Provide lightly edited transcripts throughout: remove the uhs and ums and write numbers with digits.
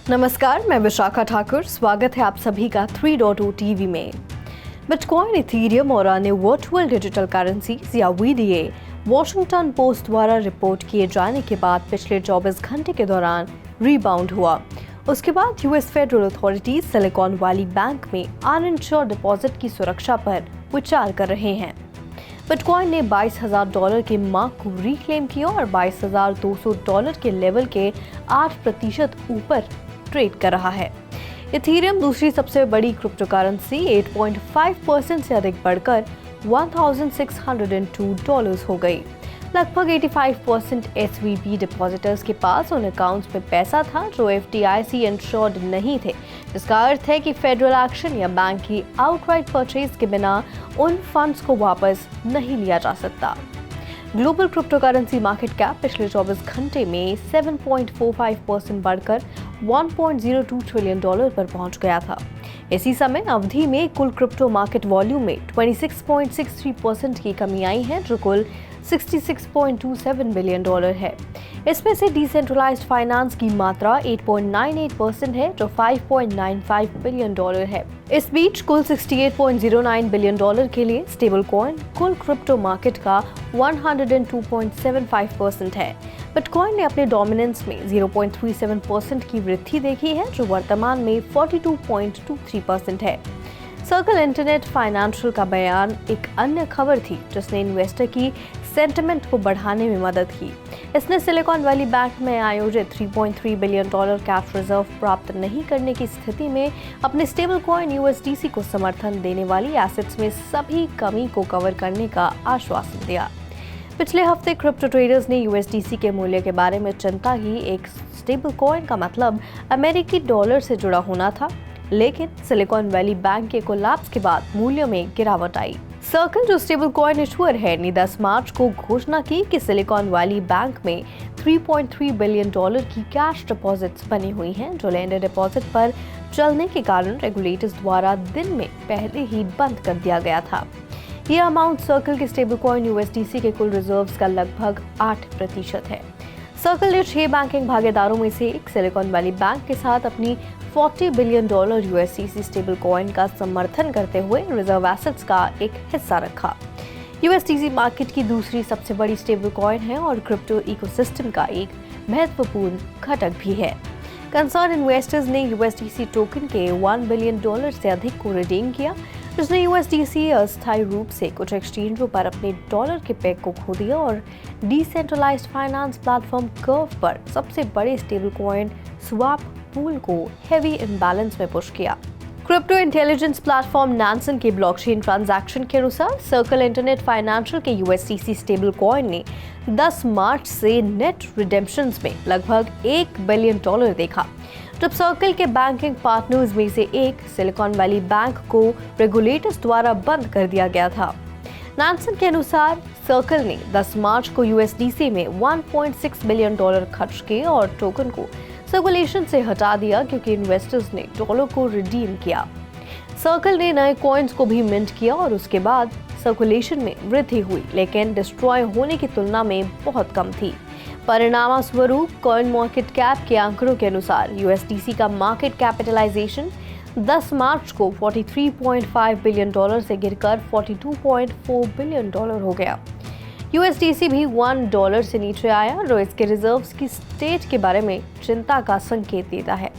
नमस्कार, मैं विशाखा ठाकुर। स्वागत है आप सभी का 3.0 टीवी में। बिटकॉइन, इथेरियम और अन्य वर्चुअल डिजिटल करेंसीज या वीडीए वॉशिंगटन पोस्ट द्वारा रिपोर्ट किए जाने के बाद पिछले 24 घंटे के दौरान रीबाउंड हुआ। उसके बाद US federal authorities silicon Valley bank में अनइंश्योर्ड डिपॉजिट की सुरक्षा पर विचार कर रहे हैं। बिटकॉइन ने $22,000 के मार्क को रिक्लेम किया और $22,200 के लेवल के 8% ऊपर ट्रेड कर रहा है। इथेरियम दूसरी सबसे बड़ी क्रिप्टो करेंसी 8.5% से अधिक बढ़कर $1,602 हो गई। लगभग 85% एसवीबी डिपॉजिटर्स के पास उन अकाउंट्स में पैसा था जो एफडीआईसी इंश्योर्ड नहीं थे, जिसका अर्थ है कि फेडरल एक्शन या बैंक की आउटराइट परचेज के बिना उन फंड्स को वापस नहीं लिया जा सकता। Global crypto currency market cap पिछले 24 घंटे में 7.45% बढ़कर $1.02 ट्रिलियन पर पहुंच गया था। इसी समय अवधि में कुल क्रिप्टो मार्केट वॉल्यूम में 26.63% की कमी आई है, जो कुल $66.27 बिलियन है। इसमें से डिसेंट्रलाइज्ड फाइनेंस की मात्रा 8.98% है, जो $5.95 बिलियन है। इस बीच कुल $68.09 बिलियन के लिए स्टेबल कॉइन कुल क्रिप्टो मार्केट का 102.75% है। बिटकॉइन ने अपने डोमिनेंस में 0.37% की वृद्धि देखी है, जो वर्तमान में 42.23% है। सर्कल इंटरनेट फाइनेंशियल का बयान एक अन्य खबर थी जिसने इन्वेस्टर की सेंटिमेंट को बढ़ाने में मदद की। इसने सिलिकॉन वैली बैंक में आयोजित $3.3 बिलियन कैश रिजर्व प्राप्त नहीं करने की स्थिति में अपने स्टेबल कॉइन यूएसडीसी को समर्थन देने वाली एसेट्स में सभी कमी को कवर करने का आश्वासन दिया। पिछले हफ्ते क्रिप्टो ट्रेडर्स ने यूएसडीसी के मूल्य के बारे में चिंता की। एक स्टेबल कॉइन का मतलब अमेरिकी डॉलर से जुड़ा होना था, लेकिन सिलिकॉन वैली बैंक के कोलैप्स के बाद मूल्य में गिरावट आई। सर्कल, जो स्टेबल कॉइन इशुअर है, ने 10 मार्च को घोषणा की कि सिलिकॉन वैली बैंक में $3.3 बिलियन की कैश डिपॉजिट्स बनी हुई हैं, जो लेंडर डिपॉजिट पर चलने के कारण रेगुलेटर्स द्वारा दिन में पहले ही बंद कर दिया गया था। यह अमाउंट सर्कल के स्टेबल कॉइन यूएसडीसी के कुल रिजर्व्स का लगभग 8% है। सर्कल ने 6 बैंकिंग भागीदारों में से एक सिलिकॉन वैली बैंक के साथ अपनी $40 बिलियन यूएसडीसी स्टेबल कॉइन का समर्थन करते हुए रिजर्व एसेट्स का एक हिस्सा रखा। यूएसडीसी मार्केट की दूसरी सबसे बड़ी स्टेबल कॉइन है और क्रिप्टो इकोसिस्टम का एक महत्वपूर्ण घटक भी है। कंसर्न इन्वेस्टर्स ने यूएसडीसी टोकन के $1 बिलियन से अधिक को रिडीम किया, जिसने यूएसडीसी अस्थायी रूप से कुछ एक्सचेंजों पर अपने डॉलर के पेग को खो दिया और डिसेंट्रलाइज्ड फाइनेंस प्लेटफॉर्म कर्व पर सबसे बड़े स्टेबल कॉइन स्वैप पूल को हेवी इम्बैलेंस में पुश किया। क्रिप्टो इंटेलिजेंस प्लेटफॉर्म नैनसन के ब्लॉकचेन ट्रांजैक्शन के अनुसार सर्कल इंटरनेट फाइनेंशियल के यूएसडीसी स्टेबल कॉइन ने 10 मार्च से नेट रिडेम्पशंस में लगभग $1 बिलियन देखा, जब सर्कल के बैंकिंग पार्टनर्स में से एक सिलिकॉन वैली बैंक को रेगुलेटर्स द्वारा बंद कर दिया गया था। नैनसन के अनुसार सर्कल ने 10 मार्च को यूएसडीसी में $1.6 बिलियन खर्च किए और टोकन को सर्कुलेशन से हटा दिया क्योंकि इन्वेस्टर्स ने डॉलर को रिडीम किया। सर्कल ने नए कॉइन्स को भी मिंट किया और उसके बाद सर्कुलेशन में वृद्धि हुई, लेकिन डिस्ट्रॉय होने की तुलना में बहुत कम थी। परिणाम स्वरूप कॉइन मार्केट कैप के आंकड़ों के अनुसार यूएसडीसी का मार्केट कैपिटलाइजेशन 10 मार्च को $43.5 बिलियन से गिरकर $42.4 बिलियन हो गया। यूएसडीसी भी $1 से नीचे आया, जो इसके रिजर्व्स की स्टेट के बारे में चिंता का संकेत देता है।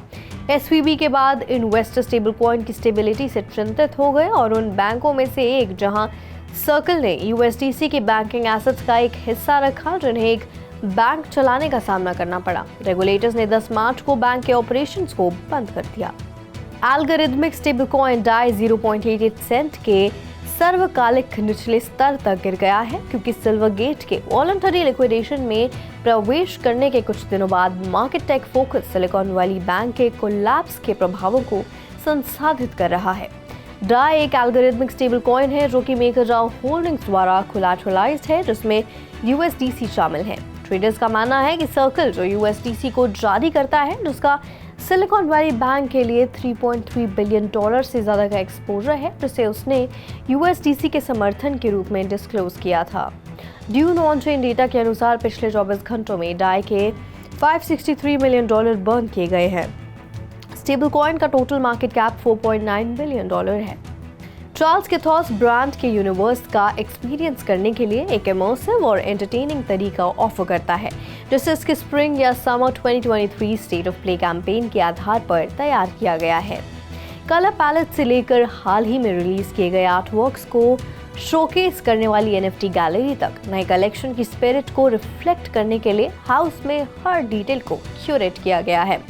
एसवीबी के बाद इन्वेस्टर स्टेबल कॉइन की स्टेबिलिटी से चिंतित हो गए और उन बैंकों में से एक जहां सर्कल ने यूएसडीसी के बैंकिंग एसेट्स का एक हिस्सा रखा, जिन्हें एक बैंक चलाने का सामना करना पड़ा। रेगुलेटर्स ने 10 मार्च को बैंक के ऑपरेशंस को बंद कर दिया। Algorithmic stable coin Dai 0.88 cent के सर्वकालिक निचले स्तर तक गिर गया है क्योंकि सिल्वरगेट के वॉलंटरी लिक्विडेशन में प्रवेश करने के कुछ दिनों बाद market tech focus Silicon Valley Bank के कोलैप्स के प्रभावों को संसाधित कर रहा है। डाई एक एल्गोरिथमिक स्टेबल कॉइन है जो कि मेकरडाओ होल्डिंग्स द्वारा कोलैटरलाइज्ड है, जिसमें यूएसडीसी शामिल है। ट्रेडर्स का मानना है कि सर्कल, जो यूएसडीसी को जारी करता है, जिसका सिलिकॉन वैली बैंक के लिए $3.3 बिलियन से ज्यादा का एक्सपोजर है, जिसे उसने यूएसडीसी के समर्थन के रूप में डिस्क्लोज किया था। ड्यून ऑन चेन डेटा के अनुसार पिछले 24 घंटों में डाई के $563 मिलियन बर्न किए गए हैं। स्टेबल कॉइन का टोटल मार्केट कैप $4.9 बिलियन है। चार्ल्स केथॉस ब्रांड के यूनिवर्स का एक्सपीरियंस करने के लिए एक इमर्सिव और एंटरटेनिंग तरीका ऑफर करता है, जिसे इसके स्प्रिंग या summer 2023 state of play campaign के आधार पर तैयार किया गया है। कलर पैलेट से लेकर हाल ही में रिलीज किए गए आर्टवर्क्स को शोकेस करने वाली NFT गैलरी तक नए कलेक्शन की स्पिरिट को रिफ्लेक्ट करने के लिए हाउस में हर डिटेल को क्यूरेट किया गया है।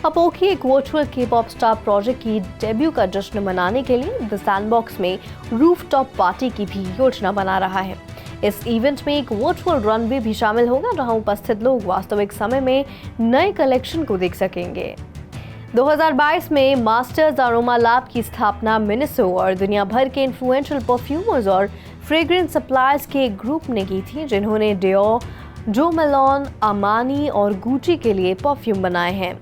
अपोकी एक वर्चुअल K-pop स्टार प्रोजेक्ट की डेब्यू का जश्न मनाने के लिए द सैंडबॉक्स में रूफटॉप पार्टी की भी योजना बना रहा है। इस इवेंट में एक वर्चुअल रनवे भी शामिल होगा, जहां उपस्थित लोग वास्तविक समय में नए कलेक्शन को देख सकेंगे। 2022 में मास्टर्स अरोमा लैब की स्थापना मिनिसो और दुनिया भर के इन्फ्लुएंशियल परफ्यूमर्स और फ्रेग्रेंस सप्लायर्स के एक ग्रुप ने की थी, जिन्होंने डियोर, जो मेलॉन, अमानी और गुची के लिए परफ्यूम बनाए हैं।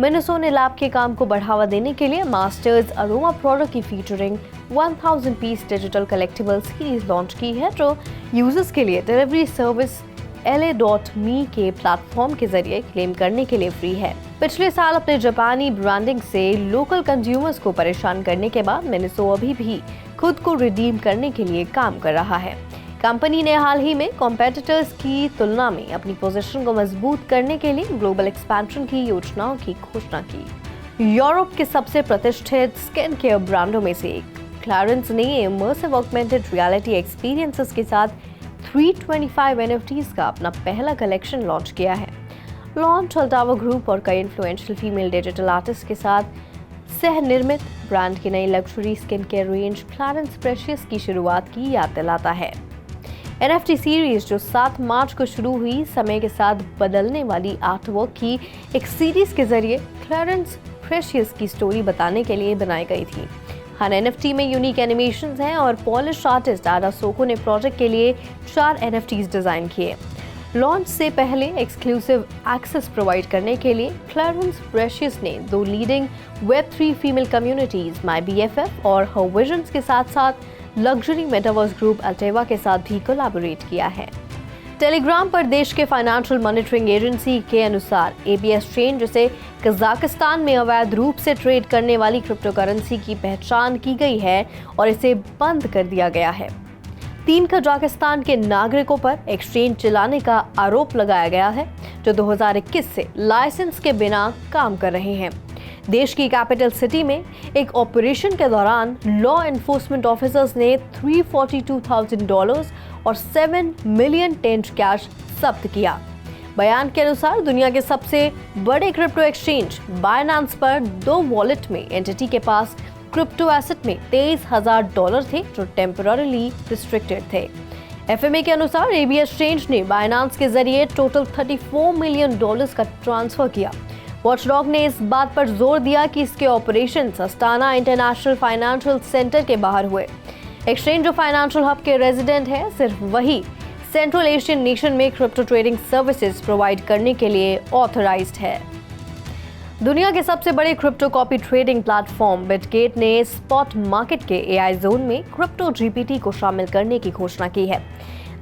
मिनिसो ने लैब के काम को बढ़ावा देने के लिए मास्टर्स अरोमा प्रोडक्ट की featuring 1000 piece digital collectible series launch की है, जो यूजर्स के लिए डिलीवरी सर्विस LA.me के प्लेटफॉर्म के जरिए क्लेम करने के लिए फ्री है। पिछले साल अपने जापानी ब्रांडिंग से लोकल कंज्यूमर्स को परेशान करने के बाद मिनिसो अभी भी खुद को रिडीम करने के लिए काम कर रहा है। कंपनी ने हाल ही में कॉम्पिटिटर्स की तुलना में अपनी पोजीशन को मजबूत करने के लिए ग्लोबल एक्सपेंशन की योजनाओं की घोषणा की। यूरोप के सबसे प्रतिष्ठित स्किन केयर ब्रांडों में से एक क्लैरेंस ने इमर्सिव ऑगमेंटेड रियलिटी एक्सपीरियंसेस के साथ 325 NFTs का अपना पहला कलेक्शन लॉन्च किया है। लॉन्च अल्टावा ग्रुप और कई इन्फ्लुएंशियल फीमेल डिजिटल आर्टिस्ट के साथ सह निर्मित ब्रांड की नई luxury skin care range Clarence precious की शुरुआत की याद दिलाता है। NFT सीरीज जो 7 मार्च को शुरू हुई, समय के साथ बदलने वाली आर्टवर्क की एक सीरीज के जरिए क्लैरेंस प्रेशियस की स्टोरी बताने के लिए बनाई गई थी। हर NFT में यूनिक एनिमेशंस हैं और पॉलिश आर्टिस्ट आडा सोको ने प्रोजेक्ट के लिए 4 NFTs डिजाइन किए। लॉन्च से पहले एक्सक्लूसिव एक्सेस प्रोवाइड करने के लिए क्लैरेंस प्रेशियस ने 2 leading Web3 female communities MyBFF और Her Visions के साथ साथ लग्जरी मेटावर्स ग्रुप अल्टेवा के साथ भी कोलैबोरेट किया है। टेलीग्राम पर देश के फाइनेंशियल मॉनिटरिंग एजेंसी के अनुसार ABS चेन, जिसे कजाकिस्तान में अवैध रूप से ट्रेड करने वाली क्रिप्टो करेंसी की पहचान की गई है और इसे बंद कर दिया गया है। 3 कजाकिस्तान के नागरिकों पर एक्सचेंज चलाने का आरोप लगाया गया है, जो 2021 से लाइसेंस के बिना काम कर रहे हैं। देश की कैपिटल सिटी में एक ऑपरेशन के दौरान लॉ एनफोर्समेंट ऑफिसर्स ने $342,000 और 7 मिलियन टेंट कैश जब्त किया। बयान के अनुसार दुनिया के सबसे बड़े क्रिप्टो एक्सचेंज बाइनेंस पर 2 वॉलेट में एंटिटी के पास क्रिप्टो एसेट में $23,000 थे, जो टेम्पररीली रिस्ट्रिक्टेड थे। FMA के अनुसार ABS चेंज ने बाइनेंस के जरिए टोटल $34 मिलियन का ट्रांसफर किया। वॉचडॉग ने इस बात पर जोर दिया कि इसके operation Astana international financial centre के बाहर हुए। एक्सचेंज जो फाइनेंशियल हब के रेजिडेंट है, सिर्फ वही सेंट्रल एशियन नेशन में क्रिप्टो ट्रेडिंग सर्विसेज प्रोवाइड करने के लिए ऑथराइज्ड है। दुनिया के सबसे बड़े crypto copy trading platform Bitget ने स्पॉट मार्केट के AI जोन में क्रिप्टो GPT को शामिल करने की घोषणा की है।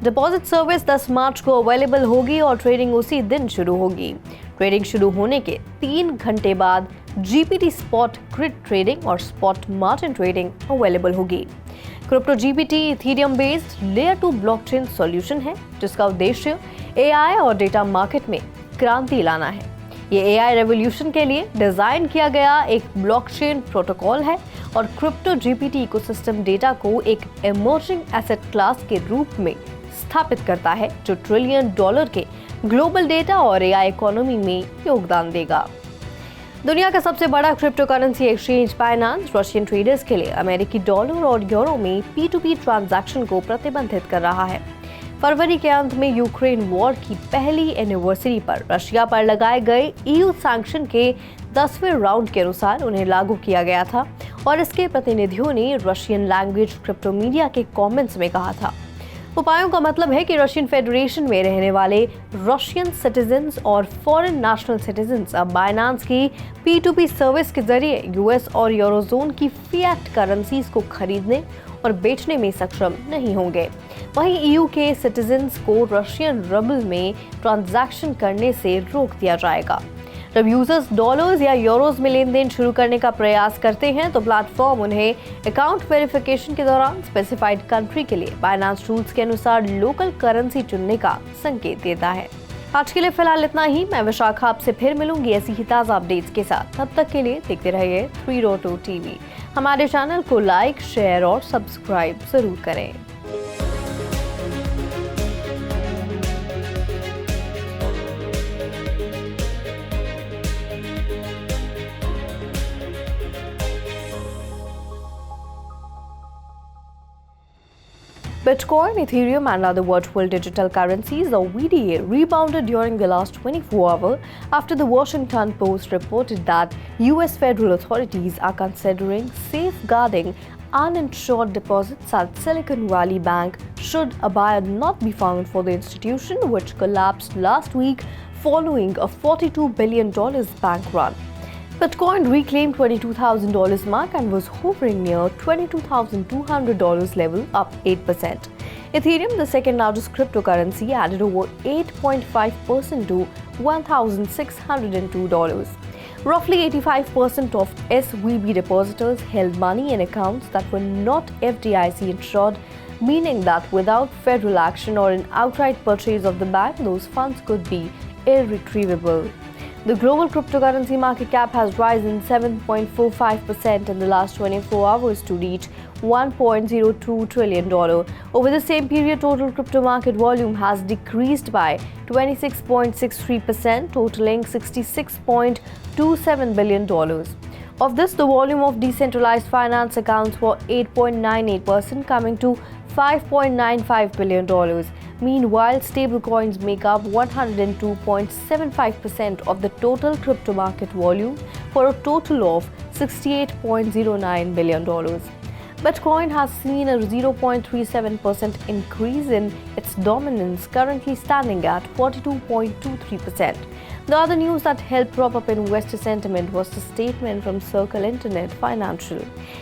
डिपॉजिट सर्विस 10 मार्च को अवेलेबल होगी और ट्रेडिंग उसी दिन शुरू होगी। ट्रेडिंग शुरू होने के 3 घंटे बाद GPT स्पॉट ग्रिड ट्रेडिंग और स्पॉट मार्जिन ट्रेडिंग अवेलेबल होगी। Crypto GPT Ethereum based layer 2 blockchain solution है, जिसका उद्देश्य AI और डेटा मार्केट में क्रांति लाना है। ये AI रेवोल्यूशन के लिए डिजाइन किया गया एक ब्लॉकचेन प्रोटोकॉल है और क्रिप्टो GPT इकोसिस्टम डेटा को एक इमर्जिंग एसेट क्लास के रूप में स्थापित करता है, जो $1 ट्रिलियन के ग्लोबल डेटा और AI इकोनॉमी में योगदान देगा। दुनिया का सबसे बड़ा crypto currency exchange Binance Russian traders के लिए अमेरिकी डॉलर और यूरो में P2P ट्रांजैक्शन को प्रतिबंधित कर रहा है। फरवरी के अंत में यूक्रेन वॉर की पहली एनिवर्सरी पर रशिया पर लगाए गए EU सैंक्शन के 10वें राउंड के अनुसार उन्हें लागू किया गया था और इसके प्रतिनिधियों ने रशियन लैंग्वेज क्रिप्टो मीडिया के कमेंट्स में कहा था। उपायों का मतलब है कि रशियन फेडरेशन में रहने वाले रशियन सिटीजन्स और फॉरेन नेशनल सिटीजन्स अब बाइनेंस की P2P सर्विस के जरिए US और यूरोजोन की फिएट करेंसीज को खरीदने और बेचने में सक्षम नहीं होंगे। वहीं EU के सिटीजन्स को रशियन रूबल में ट्रांजैक्शन करने से रोक दिया जाएगा। जब यूजर्स डॉलर्स या यूरोज में लेन देन शुरू करने का प्रयास करते हैं तो प्लेटफॉर्म उन्हें अकाउंट वेरिफिकेशन के दौरान स्पेसिफाइड कंट्री के लिए बाइनेंस रूल्स के अनुसार लोकल करेंसी चुनने का संकेत देता है। आज के लिए फिलहाल इतना ही। मैं विशाखा आपसे फिर मिलूंगी ऐसी ही ताज़ा अपडेट्स के साथ। तब तक के लिए देखते रहिए 302 टीवी। हमारे चैनल को लाइक, शेयर और सब्सक्राइब जरूर करें। Bitcoin, Ethereum and other virtual digital currencies or VDA rebounded during the last 24 hours after the Washington Post reported that US federal authorities are considering safeguarding uninsured deposits at Silicon Valley Bank should a buyer not be found for the institution, which collapsed last week following a $42 billion bank run. Bitcoin reclaimed $22,000 mark and was hovering near $22,200 level, up 8%. Ethereum, the second largest cryptocurrency, added over 8.5% to $1,602. Roughly 85% of SVB depositors held money in accounts that were not FDIC insured, meaning that without federal action or an outright purchase of the bank, those funds could be irretrievable. The global cryptocurrency market cap has risen 7.45% in the last 24 hours to reach $1.02 trillion. Over the same period, total crypto market volume has decreased by 26.63%, totaling $66.27 billion. Of this, the volume of decentralized finance accounts for 8.98%, coming to $5.95 billion. Meanwhile, stablecoins make up 102.75% of the total crypto market volume for a total of $68.09 billion. Bitcoin has seen a 0.37% increase in its dominance, currently standing at 42.23%. The other news that helped prop up investor sentiment was the statement from Circle Internet Financial.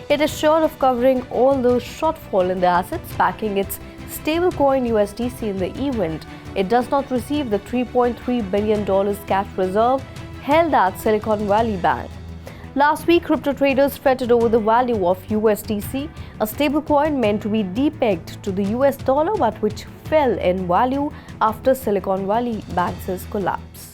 It is sure of covering all the shortfall in the assets backing its stablecoin USDC in the event it does not receive the $3.3 billion cash reserve held at Silicon Valley Bank. Last week, crypto traders fretted over the value of USDC, a stablecoin meant to be depegged to the US dollar but which fell in value after Silicon Valley Bank's collapse.